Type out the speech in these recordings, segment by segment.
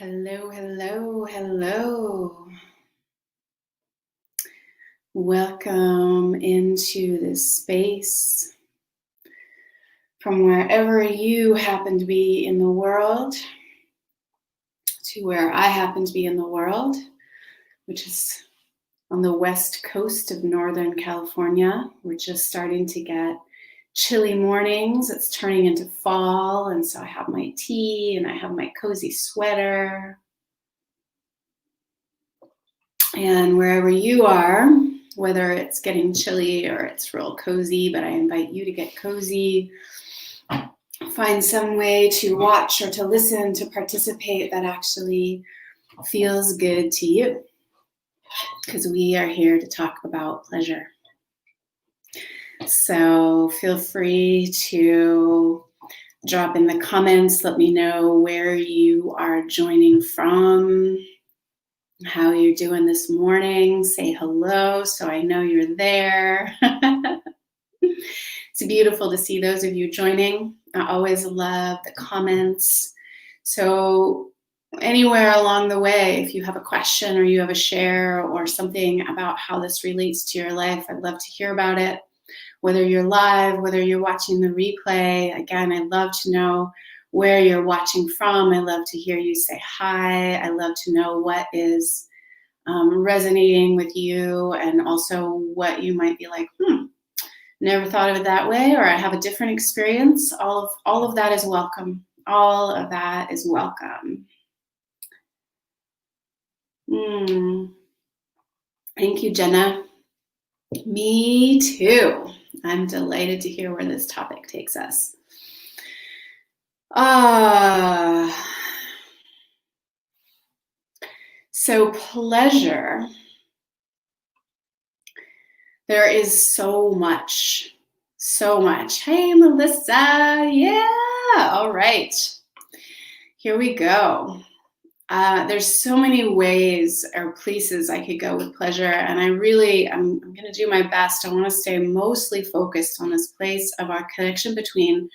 Hello, hello, hello. Welcome into this space from wherever you happen to be in the world to where I happen to be in the world, which is on the west coast of Northern California. We're just starting to get chilly mornings. It's turning into fall, and so I have my tea and I have my cozy sweater. And wherever you are, whether it's getting chilly or it's real cozy, but I invite you to get cozy. Find some way to watch or to listen, to participate that actually feels good to you. Because we are here to talk about pleasure. So feel free to drop in the comments. Let me know where you are joining from, how you're doing this morning. Say hello so I know you're there. It's beautiful to see those of you joining. I always love the comments. So anywhere along the way, if you have a question or you have a share or something about how this relates to your life, I'd love to hear about it. Whether you're live, whether you're watching the replay, again, I'd love to know where you're watching from. I love to hear you say hi. I love to know what is resonating with you, and also what you might be like, never thought of it that way, or I have a different experience. All of that is welcome. All of that is welcome. Thank you, Jenna. Me too. I'm delighted to hear where this topic takes us. So pleasure. There is so much. Hey, Melissa. Yeah. All right. Here we go. There's so many ways or places I could go with pleasure, and I'm going to do my best. I want to stay mostly focused on this place of our connection between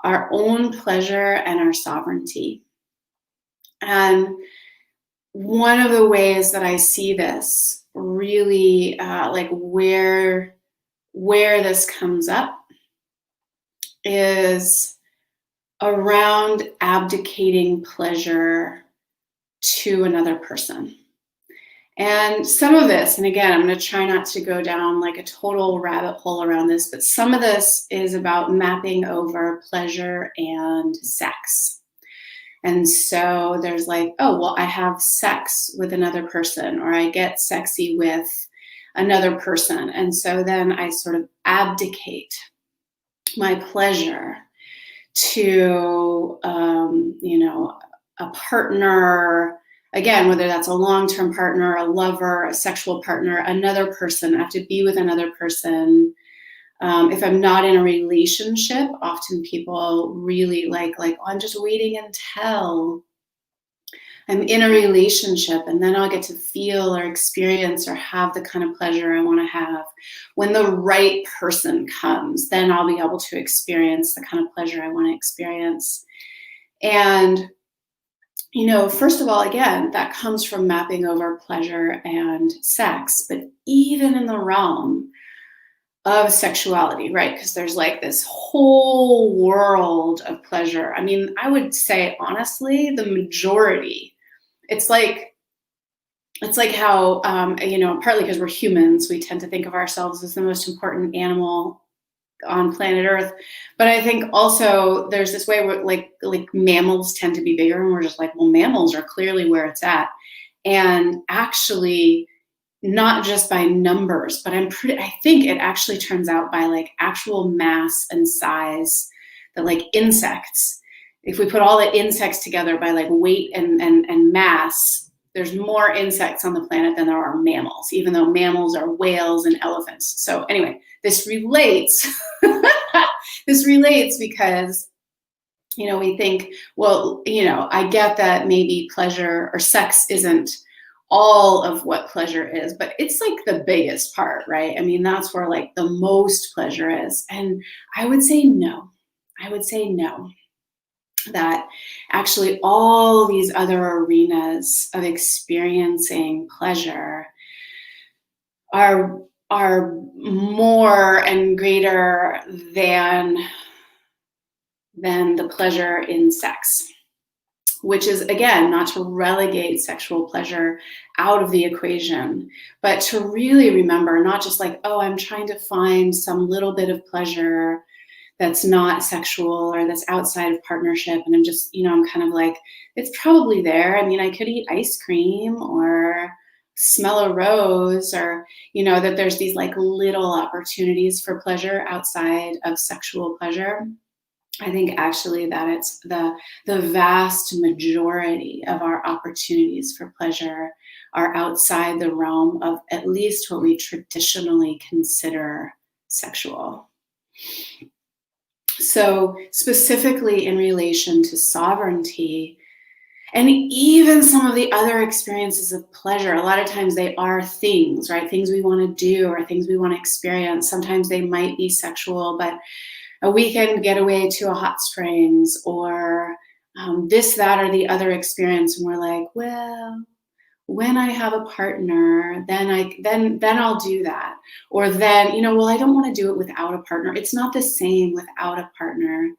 our own pleasure and our sovereignty. And one of the ways that I see this really, like where this comes up, is around abdicating pleasure to another person. And some of this, and again, I'm going to try not to go down like a total rabbit hole around this, but some of this is about mapping over pleasure and sex. And so there's like, oh, well, I have sex with another person, or I get sexy with another person. And so then I sort of abdicate my pleasure to, a partner, again, whether that's a long-term partner, a lover, a sexual partner, another person. I have to be with another person. If I'm not in a relationship, often people really like, oh, I'm just waiting until I'm in a relationship, and then I'll get to feel or experience or have the kind of pleasure I want to have. When the right person comes, then I'll be able to experience the kind of pleasure I want to experience. And, first of all, again, that comes from mapping over pleasure and sex, but even in the realm of sexuality, right? Because there's like this whole world of pleasure. I mean, I would say, honestly, the majority. It's like how, partly because we're humans, we tend to think of ourselves as the most important animal on planet Earth. But I think also there's this way where like mammals tend to be bigger, and we're just like, well, mammals are clearly where it's at. And actually, not just by numbers, but I think it actually turns out by like actual mass and size, that like insects, if we put all the insects together by like weight and mass, there's more insects on the planet than there are mammals, even though mammals are whales and elephants. So anyway, this relates. This relates because, we think, well, I get that maybe pleasure or sex isn't all of what pleasure is, but it's like the biggest part, right? I mean, that's where like the most pleasure is. And I would say no. that actually all these other arenas of experiencing pleasure are more and greater than the pleasure in sex, which is, again, not to relegate sexual pleasure out of the equation, but to really remember, not just like, oh, I'm trying to find some little bit of pleasure that's not sexual or that's outside of partnership. And I'm just, I'm kind of like, it's probably there. I mean, I could eat ice cream or smell a rose, or, that there's these like little opportunities for pleasure outside of sexual pleasure. I think actually that it's the vast majority of our opportunities for pleasure are outside the realm of at least what we traditionally consider sexual. So specifically in relation to sovereignty, and even some of the other experiences of pleasure, a lot of times they are things, right? Things we want to do or things we want to experience. Sometimes they might be sexual, but a weekend getaway to a hot springs, or this, that, or the other experience. And we're like, well, when I have a partner, then I'll do that. Or then, well, I don't want to do it without a partner. It's not the same without a partner,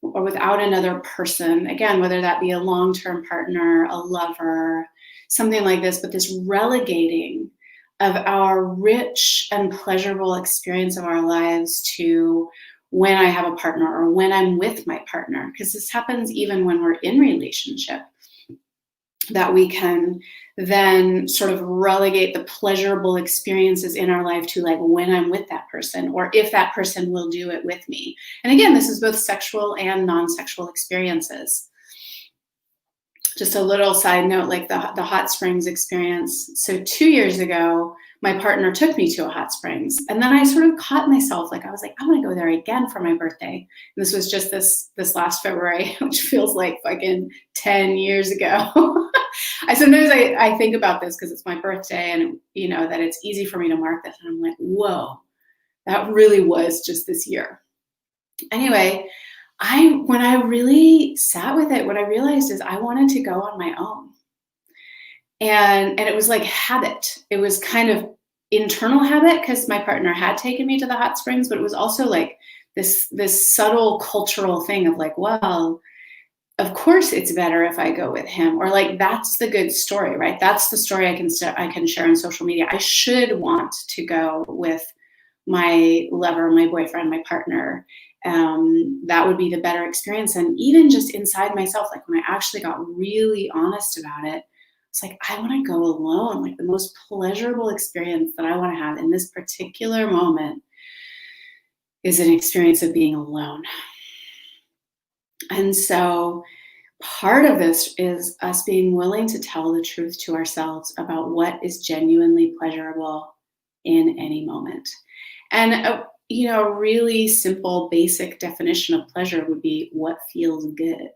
or without another person. Again, whether that be a long-term partner, a lover, something like this, but this relegating of our rich and pleasurable experience of our lives to when I have a partner or when I'm with my partner, because this happens even when we're in relationship, that we can then sort of relegate the pleasurable experiences in our life to like when I'm with that person, or if that person will do it with me. And again, this is both sexual and non-sexual experiences. Just a little side note, like the hot springs experience. So 2 years ago, my partner took me to a hot springs, and then I sort of caught myself, like I was like, I want to go there again for my birthday. And this was just this last February, which feels like fucking 10 years ago. I think about this because it's my birthday, and that it's easy for me to mark this, and I'm like, whoa, that really was just this year. Anyway, when I really sat with it, what I realized is I wanted to go on my own. And it was like habit. It was kind of internal habit because my partner had taken me to the hot springs, but it was also like this subtle cultural thing of like, well, of course it's better if I go with him, or like, that's the good story, right? That's the story I can share on social media. I should want to go with my lover, my boyfriend, my partner. That would be the better experience. And even just inside myself, like when I actually got really honest about it, it's like, I want to go alone. Like the most pleasurable experience that I want to have in this particular moment is an experience of being alone. And so part of this is us being willing to tell the truth to ourselves about what is genuinely pleasurable in any moment. And a really simple, basic definition of pleasure would be what feels good.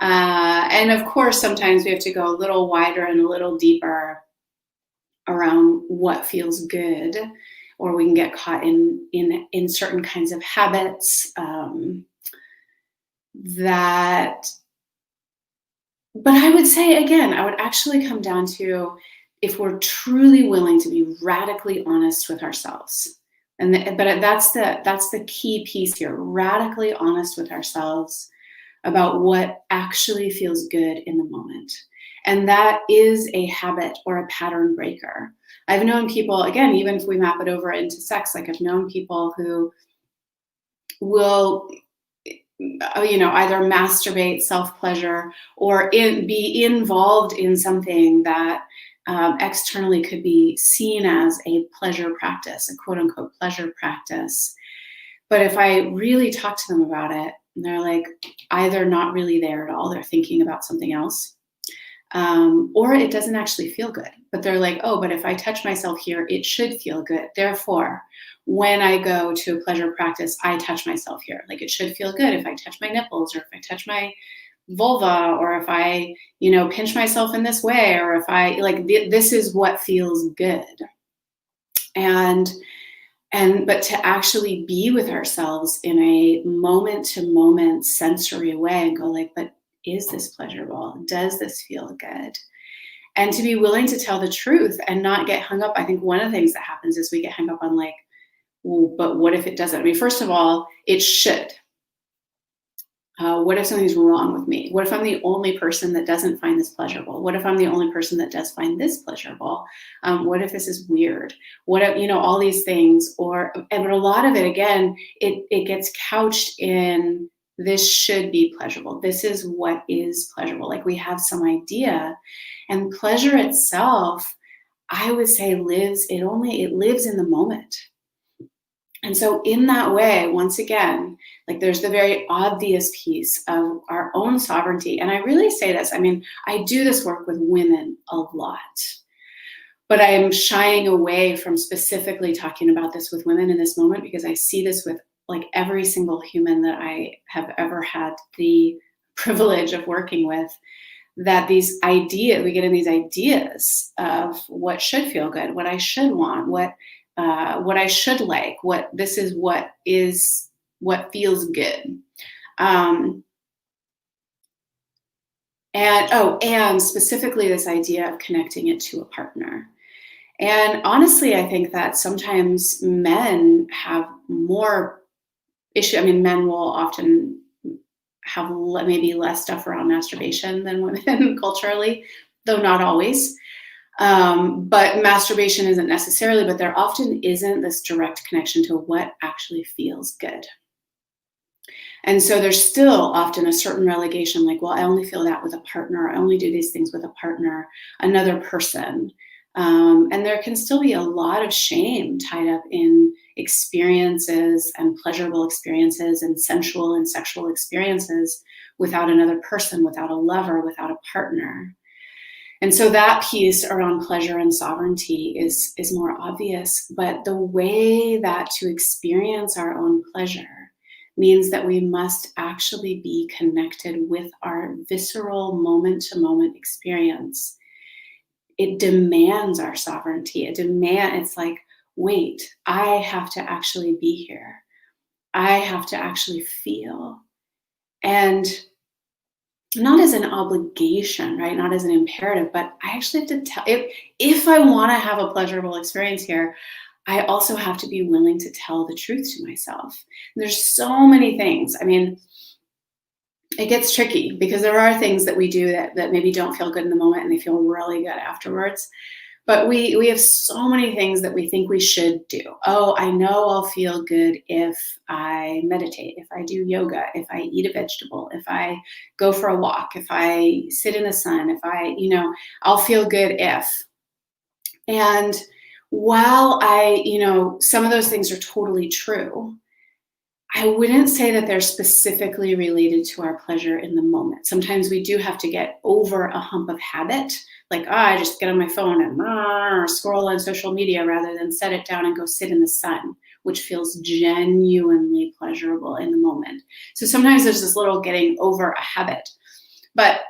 And of course, sometimes we have to go a little wider and a little deeper around what feels good, or we can get caught in certain kinds of habits but I would say, again, I would actually come down to if we're truly willing to be radically honest with ourselves. But that's the key piece here, radically honest with ourselves about what actually feels good in the moment. And that is a habit or a pattern breaker. I've known people, again, even if we map it over into sex, like I've known people who will either masturbate, self-pleasure, or be involved in something that externally could be seen as a pleasure practice, a quote-unquote pleasure practice. But if I really talk to them about it, and they're like either not really there at all, they're thinking about something else, or it doesn't actually feel good. But they're like, oh, but if I touch myself here, it should feel good. Therefore, when I go to a pleasure practice, I touch myself here. Like it should feel good if I touch my nipples, or if I touch my vulva, or if I, pinch myself in this way, or if I this is what feels good. And But to actually be with ourselves in a moment to moment sensory way and go like, but is this pleasurable? Does this feel good? And to be willing to tell the truth and not get hung up. I think one of the things that happens is we get hung up on like, well, but what if it doesn't? I mean, first of all, it should. What if something's wrong with me? What if I'm the only person that doesn't find this pleasurable? What if I'm the only person that does find this pleasurable? What if this is weird? What if, all these things, but a lot of it, again, it gets couched in this should be pleasurable. This is what is pleasurable. Like we have some idea, and pleasure itself, I would say, lives in the moment. And so in that way, once again, like there's the very obvious piece of our own sovereignty. And I really say this, I mean, I do this work with women a lot, but I am shying away from specifically talking about this with women in this moment because I see this with like every single human that I have ever had the privilege of working with, that these ideas, we get in these ideas of what should feel good, what I should want, what I should like, what feels good. And specifically this idea of connecting it to a partner. And honestly, I think that sometimes men have more issue. I mean, men will often have maybe less stuff around masturbation than women culturally, though not always. But masturbation isn't necessarily, but there often isn't this direct connection to what actually feels good. And so there's still often a certain relegation, like, well, I only feel that with a partner. I only do these things with a partner, another person. And there can still be a lot of shame tied up in experiences and pleasurable experiences and sensual and sexual experiences without another person, without a lover, without a partner. And so that piece around pleasure and sovereignty is more obvious, but the way that to experience our own pleasure means that we must actually be connected with our visceral moment-to-moment experience. It demands our sovereignty. It's like, wait, I have to actually be here. I have to actually feel. And not as an obligation, right? Not as an imperative, but I actually have to tell, if I want to have a pleasurable experience here, I also have to be willing to tell the truth to myself. And there's so many things. I mean, it gets tricky because there are things that we do that maybe don't feel good in the moment and they feel really good afterwards. But we have so many things that we think we should do. Oh, I know I'll feel good if I meditate, if I do yoga, if I eat a vegetable, if I go for a walk, if I sit in the sun, if I'll feel good if. And while some of those things are totally true, I wouldn't say that they're specifically related to our pleasure in the moment. Sometimes we do have to get over a hump of habit, like, I just get on my phone and scroll on social media rather than set it down and go sit in the sun, which feels genuinely pleasurable in the moment. So sometimes there's this little getting over a habit. But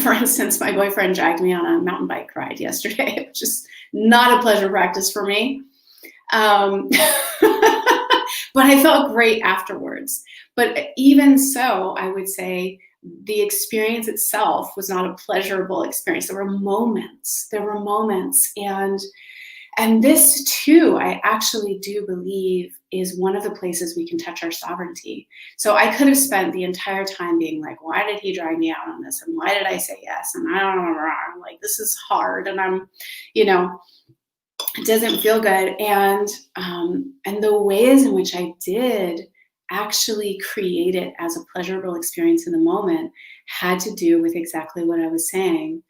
for instance, my boyfriend dragged me on a mountain bike ride yesterday, which is not a pleasure practice for me. But I felt great afterwards. But even so, I would say the experience itself was not a pleasurable experience. There were moments. And this too, I actually do believe is one of the places we can touch our sovereignty. So I could have spent the entire time being like, why did he drag me out on this? And why did I say yes? And I don't know, like, this is hard. And I'm, it doesn't feel good. And the ways in which I did actually create it as a pleasurable experience in the moment had to do with exactly what I was saying,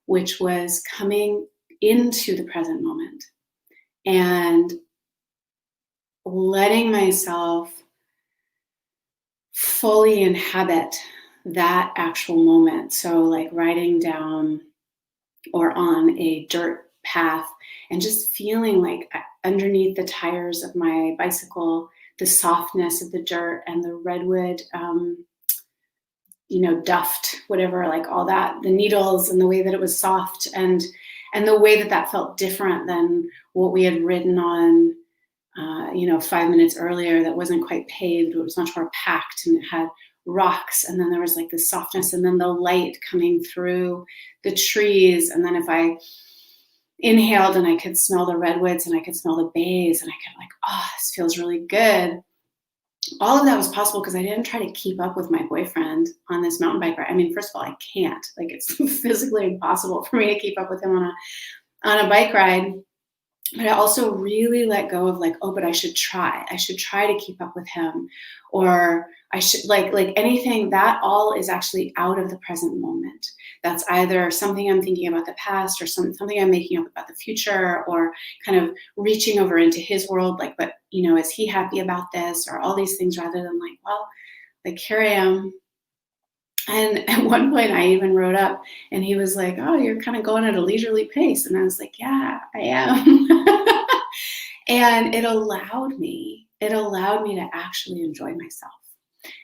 which was coming into the present moment and letting myself fully inhabit that actual moment. So like riding down or on a dirt path and just feeling like underneath the tires of my bicycle, the softness of the dirt and the redwood, duft, whatever, like all that, the needles and the way that it was soft and the way that felt different than what we had ridden on 5 minutes earlier that wasn't quite paved. It was much more packed and it had rocks. And then there was like this softness and then the light coming through the trees. And then if I inhaled and I could smell the redwoods and I could smell the bays and I could like, oh, this feels really good. All of that was possible because I didn't try to keep up with my boyfriend on this mountain bike ride. I mean, first of all, I can't. Like, it's physically impossible for me to keep up with him on a bike ride. But I also really let go of like, oh, but I should try. I should try to keep up with him, or I should like anything. That all is actually out of the present moment. That's either something I'm thinking about the past, or something I'm making up about the future, or kind of reaching over into his world. Like, but is he happy about this, or all these things, rather than like, well, like here I am. And at one point I even wrote up and he was like, oh, you're kind of going at a leisurely pace. And I was like, yeah, I am. And it allowed me to actually enjoy myself.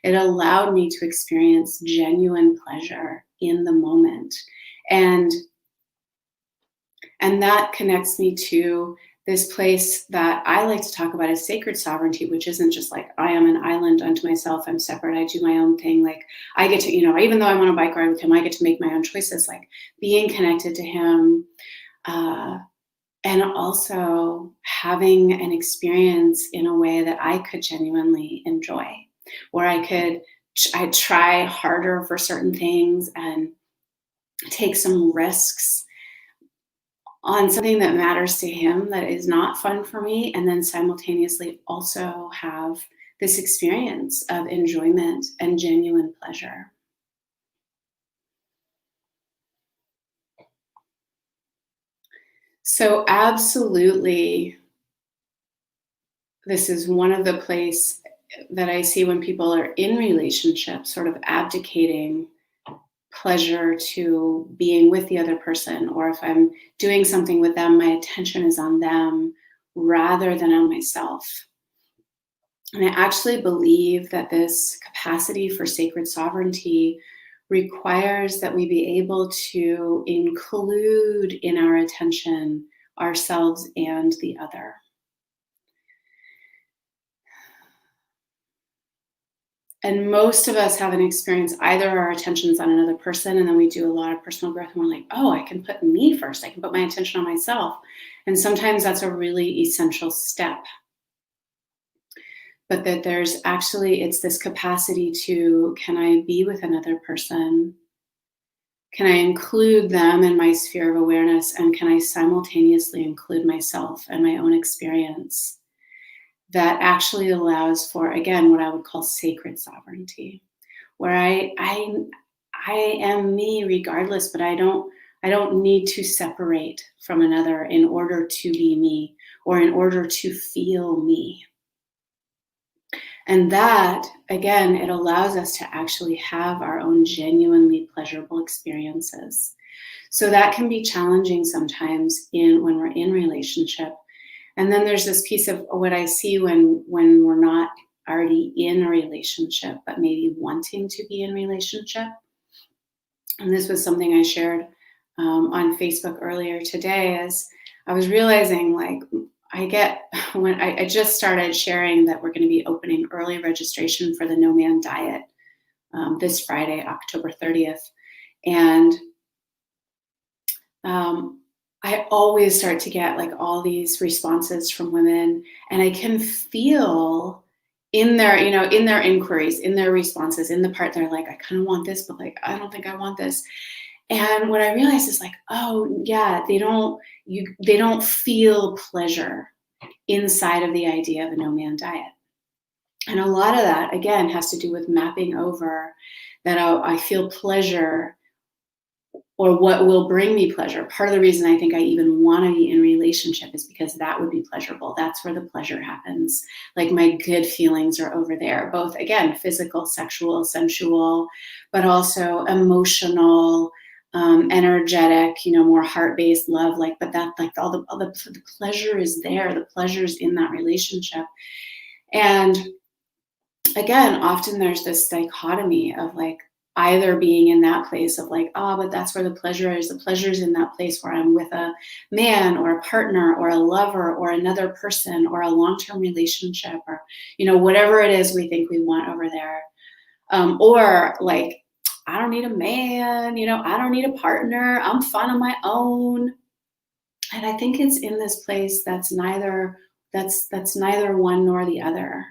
It allowed me to experience genuine pleasure in the moment. And that connects me to this place that I like to talk about as sacred sovereignty, which isn't just like, I am an island unto myself, I'm separate, I do my own thing. Like I get to, even though I'm on a bike ride with him, I get to make my own choices, like being connected to him, and also having an experience in a way that I could genuinely enjoy, where I'd try harder for certain things and take some risks on something that matters to him that is not fun for me, and then simultaneously also have this experience of enjoyment and genuine pleasure. So absolutely, this is one of the places that I see when people are in relationships, sort of abdicating pleasure to being with the other person, or if I'm doing something with them, my attention is on them rather than on myself. And I actually believe that this capacity for sacred sovereignty requires that we be able to include in our attention ourselves and the other. And most of us have an experience, either our attention's on another person, and then we do a lot of personal growth, and we're like, oh, I can put me first. I can put my attention on myself. And sometimes that's a really essential step. But that it's this capacity to, can I be with another person? Can I include them in my sphere of awareness? And can I simultaneously include myself and my own experience? That actually allows for, again, what I would call sacred sovereignty, where I am me regardless, but I don't need to separate from another in order to be me, or in order to feel me. And that, again, it allows us to actually have our own genuinely pleasurable experiences. So that can be challenging sometimes when we're in relationship. And then there's this piece of what I see when we're not already in a relationship, but maybe wanting to be in relationship. And this was something I shared on Facebook earlier today, as I was realizing, like, when I just started sharing that we're going to be opening early registration for the No Man Diet this Friday, October 30th. And I always start to get like all these responses from women, and I can feel in their inquiries, in their responses, in the part they're like, I kind of want this, but like, I don't think I want this. And what I realized is like, oh yeah, they don't feel pleasure inside of the idea of a no man diet. And a lot of that, again, has to do with mapping over that I feel pleasure, or what will bring me pleasure. Part of the reason I think I even want to be in relationship is because that would be pleasurable. That's where the pleasure happens. Like my good feelings are over there, both, again, physical, sexual, sensual, but also emotional, energetic, more heart-based love. But that, like all the pleasure is there. The pleasure's in that relationship. And again, often there's this dichotomy of like, either being in that place of like, oh, but that's where the pleasure is. The pleasure is in that place where I'm with a man or a partner or a lover or another person or a long-term relationship or, whatever it is we think we want over there. Or like, I don't need a man, I don't need a partner. I'm fine on my own. And I think it's in this place that's neither one nor the other.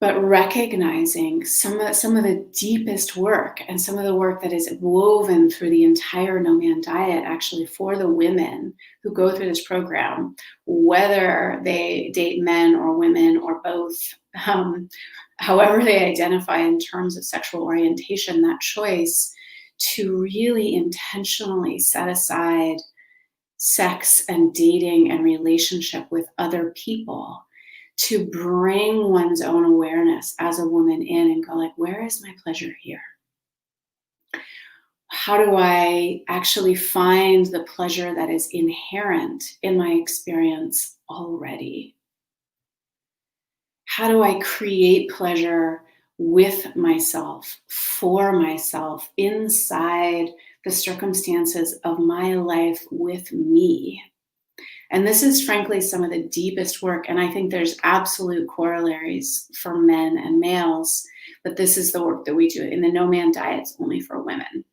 But recognizing some of the deepest work and some of the work that is woven through the entire No Man Diet, actually, for the women who go through this program, whether they date men or women or both, however they identify in terms of sexual orientation, that choice to really intentionally set aside sex and dating and relationship with other people, to bring one's own awareness as a woman in and go like, where is my pleasure here? How do I actually find the pleasure that is inherent in my experience already? How do I create pleasure with myself, for myself, inside the circumstances of my life with me? And this is frankly some of the deepest work. And I think there's absolute corollaries for men and males, but this is the work that we do. In the No Man Diet, it's only for women.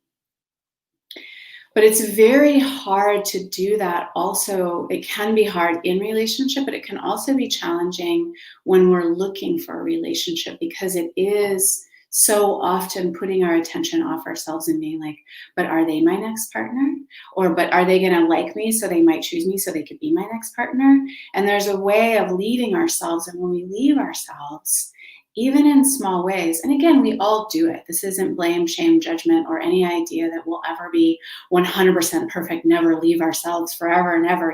But it's very hard to do that. Also, it can be hard in relationship, but it can also be challenging when we're looking for a relationship, because it is so often putting our attention off ourselves and being like, but are they my next partner? Or, but are they going to like me so they might choose me so they could be my next partner? And there's a way of leaving ourselves. And when we leave ourselves, even in small ways, and again, we all do it. This isn't blame, shame, judgment, or any idea that we'll ever be 100% perfect, never leave ourselves forever and ever,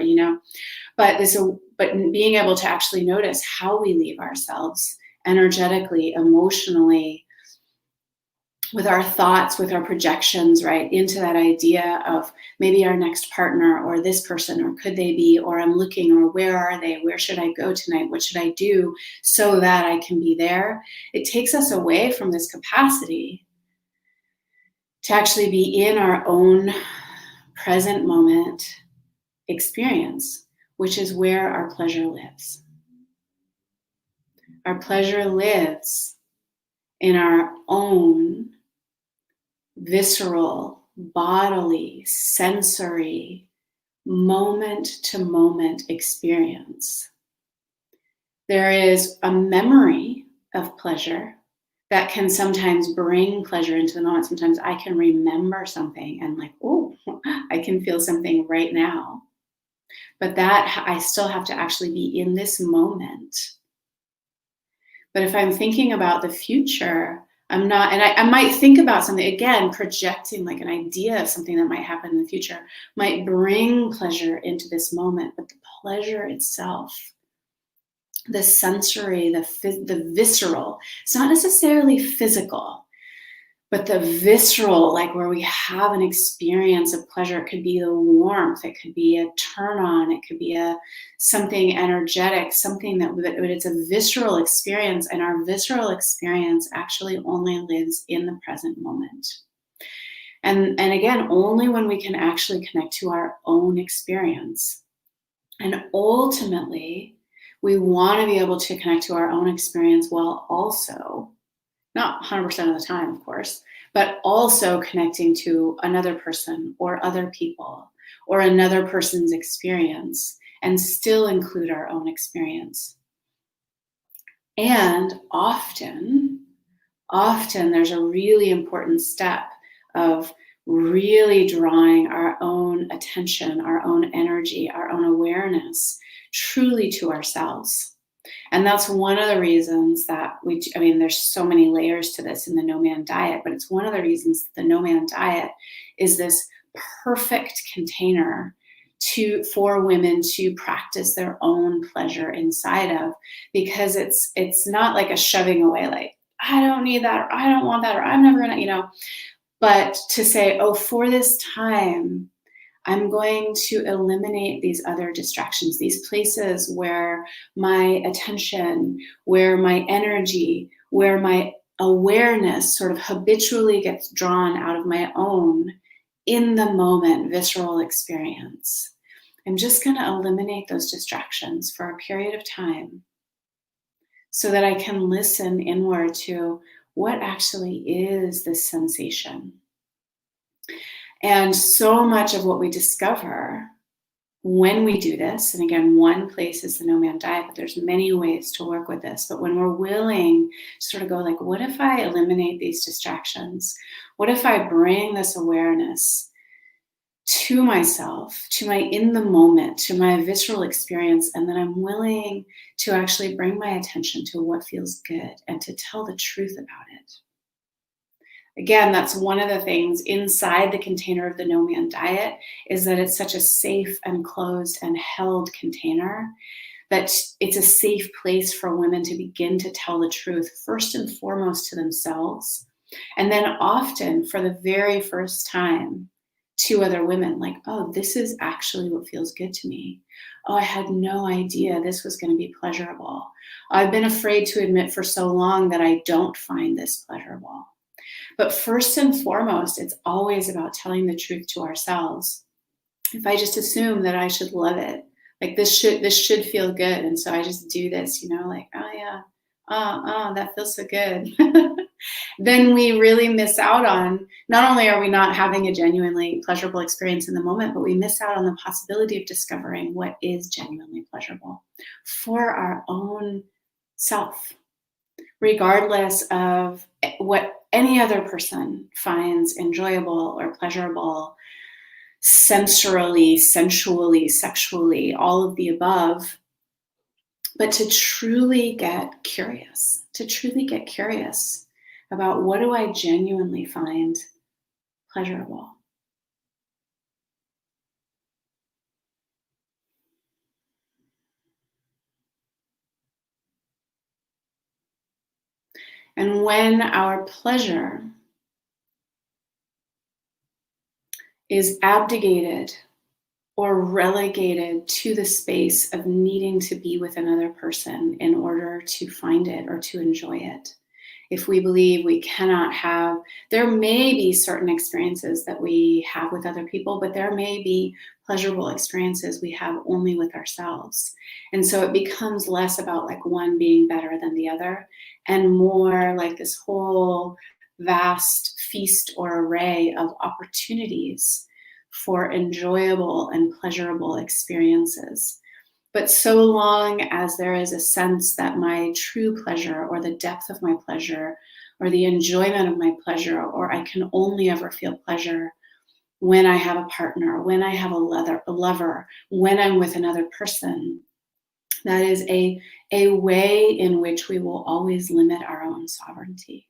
But being able to actually notice how we leave ourselves energetically, emotionally, with our thoughts, with our projections, right, into that idea of maybe our next partner or this person, or could they be, or I'm looking, or where are they? Where should I go tonight? What should I do so that I can be there? It takes us away from this capacity to actually be in our own present moment experience, which is where our pleasure lives. Our pleasure lives in our own visceral, bodily, sensory, moment-to-moment experience. There is a memory of pleasure that can sometimes bring pleasure into the moment. Sometimes I can remember something and like, oh, I can feel something right now. But that I still have to actually be in this moment. But if I'm thinking about the future, I'm not, and I might think about something, again, projecting like an idea of something that might happen in the future, might bring pleasure into this moment, but the pleasure itself, the sensory, the visceral, it's not necessarily physical, but the visceral, like where we have an experience of pleasure. It could be the warmth, it could be a turn on, it could be something energetic, something but it's a visceral experience, and our visceral experience actually only lives in the present moment. And again, only when we can actually connect to our own experience. And ultimately, we want to be able to connect to our own experience while also, not 100% of the time, of course, but also connecting to another person or other people or another person's experience, and still include our own experience. And often there's a really important step of really drawing our own attention, our own energy, our own awareness truly to ourselves. And that's one of the reasons that there's so many layers to this in the No Man Diet, but it's one of the reasons that the No Man Diet is this perfect container for women to practice their own pleasure inside of, because it's not like a shoving away, like, I don't need that, or I don't want that, or I'm never gonna, but to say, oh, for this time, I'm going to eliminate these other distractions, these places where my attention, where my energy, where my awareness sort of habitually gets drawn out of my own in the moment visceral experience, I'm just going to eliminate those distractions for a period of time so that I can listen inward to what actually is this sensation. And so much of what we discover when we do this, and again, one place is the No Man Diet, but there's many ways to work with this. But when we're willing to sort of go like, what if I eliminate these distractions? What if I bring this awareness to myself, to my in the moment, to my visceral experience, and then I'm willing to actually bring my attention to what feels good and to tell the truth about it. Again, that's one of the things inside the container of the No Man Diet, is that it's such a safe and closed and held container that it's a safe place for women to begin to tell the truth, first and foremost to themselves, and then often for the very first time to other women, like, oh, this is actually what feels good to me. Oh, I had no idea this was going to be pleasurable. I've been afraid to admit for so long that I don't find this pleasurable. But first and foremost, it's always about telling the truth to ourselves. If I just assume that I should love it, like this should feel good, and so I just do this, like, oh yeah, that feels so good. Then we really miss out on, not only are we not having a genuinely pleasurable experience in the moment, but we miss out on the possibility of discovering what is genuinely pleasurable for our own self, regardless of what any other person finds enjoyable or pleasurable, sensorily, sensually, sexually, all of the above. But to truly get curious, about what do I genuinely find pleasurable. And when our pleasure is abdicated or relegated to the space of needing to be with another person in order to find it or to enjoy it, if we believe we cannot have, there may be certain experiences that we have with other people, but there may be pleasurable experiences we have only with ourselves. And so it becomes less about like one being better than the other and more like this whole vast feast or array of opportunities for enjoyable and pleasurable experiences. But so long as there is a sense that my true pleasure or the depth of my pleasure or the enjoyment of my pleasure, or I can only ever feel pleasure when I have a partner, when I have a lover, when I'm with another person, that is a way in which we will always limit our own sovereignty.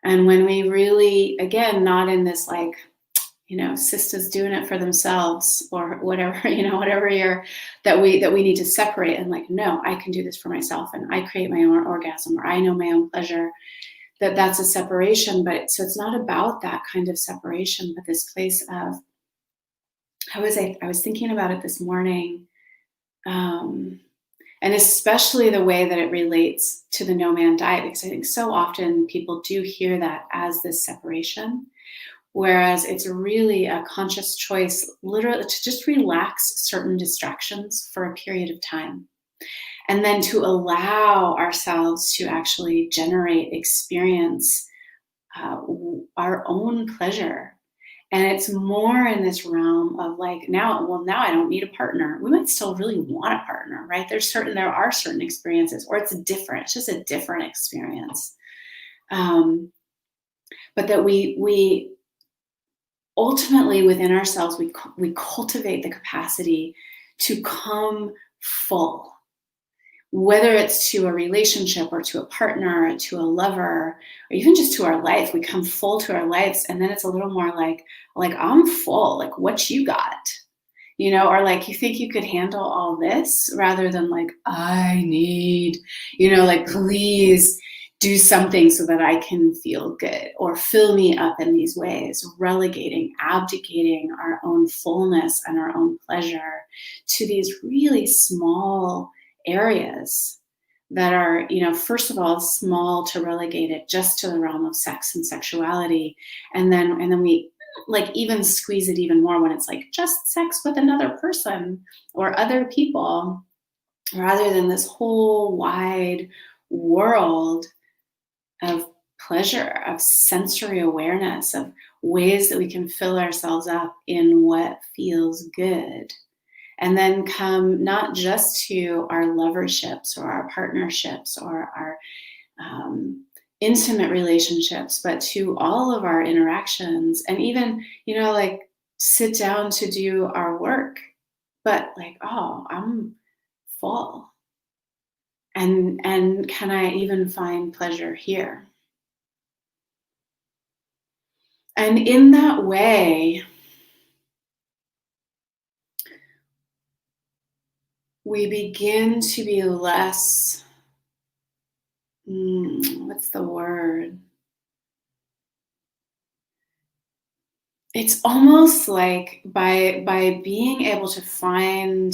And when we really, again, not in this like, sisters doing it for themselves or whatever, whatever that we need to separate and like, no, I can do this for myself and I create my own orgasm or I know my own pleasure, that's a separation. But so it's not about that kind of separation, but this place of, I was thinking about it this morning, and especially the way that it relates to the No Man Diet, because I think so often people do hear that as this separation. Whereas it's really a conscious choice, literally, to just relax certain distractions for a period of time. And then to allow ourselves to actually generate, experience our own pleasure. And it's more in this realm of like, now I don't need a partner. We might still really want a partner, right? There are certain experiences, or it's just a different experience. But that we ultimately within ourselves, we cultivate the capacity to come full, whether it's to a relationship or to a partner or to a lover, or even just to our life. We come full to our lives, and then it's a little more like I'm full, like what you got, or like you think you could handle all this, rather than like I need, like please do something so that I can feel good or fill me up in these ways, abdicating our own fullness and our own pleasure to these really small areas that are, first of all, small to relegate it just to the realm of sex and sexuality. And then we like even squeeze it even more when it's like just sex with another person or other people, rather than this whole wide world of pleasure, of sensory awareness, of ways that we can fill ourselves up in what feels good. And then come not just to our loverships or our partnerships or our intimate relationships, but to all of our interactions, and even, like sit down to do our work, but like, oh, I'm full. And can I even find pleasure here? And in that way, we begin to be less, what's the word? It's almost like by being able to find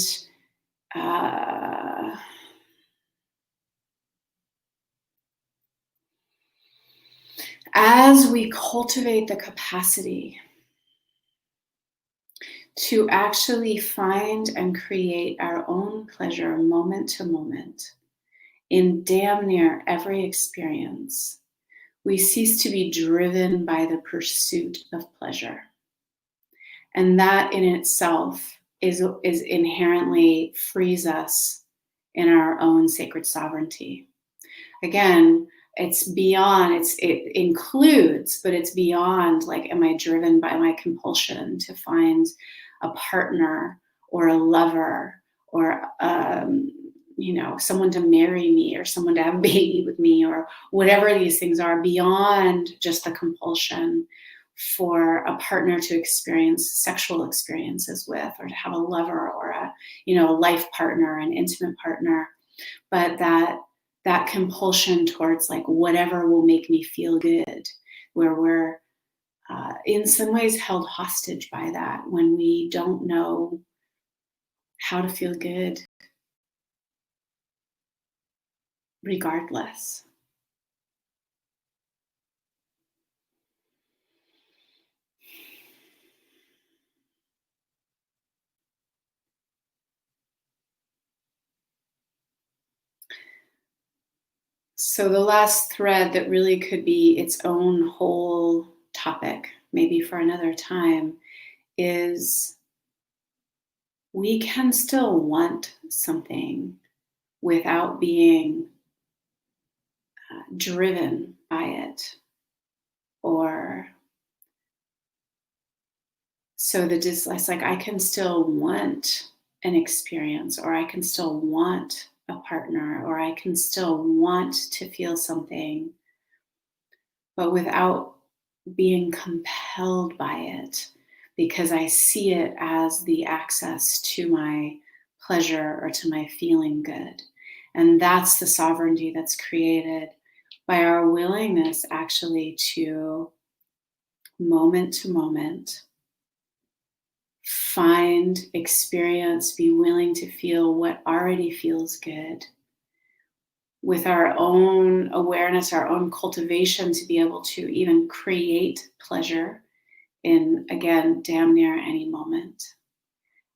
as we cultivate the capacity to actually find and create our own pleasure moment to moment in damn near every experience, we cease to be driven by the pursuit of pleasure. And that in itself is inherently frees us in our own sacred sovereignty. Again, it's beyond, it includes, but it's beyond like, am I driven by my compulsion to find a partner or a lover or, someone to marry me or someone to have a baby with me or whatever these things are, beyond just the compulsion for a partner to experience sexual experiences with, or to have a lover or a life partner, an intimate partner, but that compulsion towards like whatever will make me feel good, where we're in some ways held hostage by that when we don't know how to feel good regardless. So the last thread that really could be its own whole topic, maybe for another time, is we can still want something without being driven by it. Or so it's like I can still want an experience, or I can still want a partner, or I can still want to feel something, but without being compelled by it, because I see it as the access to my pleasure or to my feeling good. And that's the sovereignty that's created by our willingness actually to, moment to moment, find, experience, be willing to feel what already feels good, with our own awareness, our own cultivation, to be able to even create pleasure in, again, damn near any moment,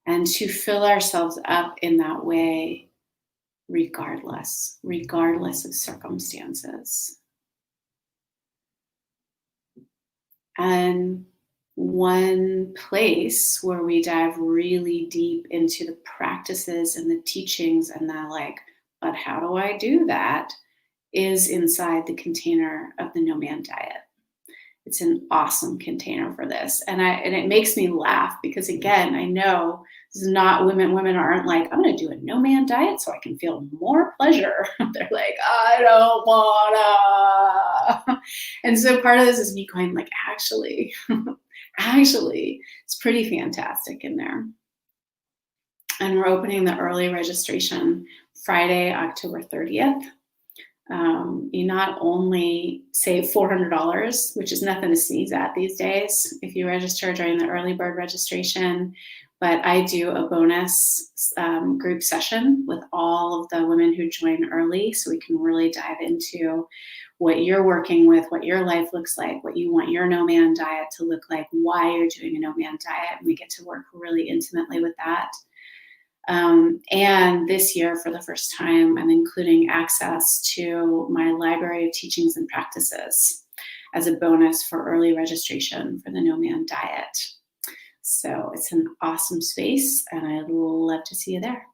and to fill ourselves up in that way regardless of circumstances. And one place where we dive really deep into the practices and the teachings and the like, but how do I do that, is inside the container of the No Man Diet. It's an awesome container for this. And it makes me laugh because, again, I know this is not women aren't like, I'm going to do a No Man Diet so I can feel more pleasure. They're like, I don't wanna. And so part of this is me going like, actually, it's pretty fantastic in there. And we're opening the early registration Friday, October 30th. You not only save $400, which is nothing to sneeze at these days, if you register during the early bird registration, But I do a bonus group session with all of the women who join early, so we can really dive into what you're working with, what your life looks like, what you want your no-man diet to look like, why you're doing a no-man diet, and we get to work really intimately with that. And this year, for the first time, I'm including access to my library of teachings and practices as a bonus for early registration for the No-Man Diet. So it's an awesome space, and I'd love to see you there.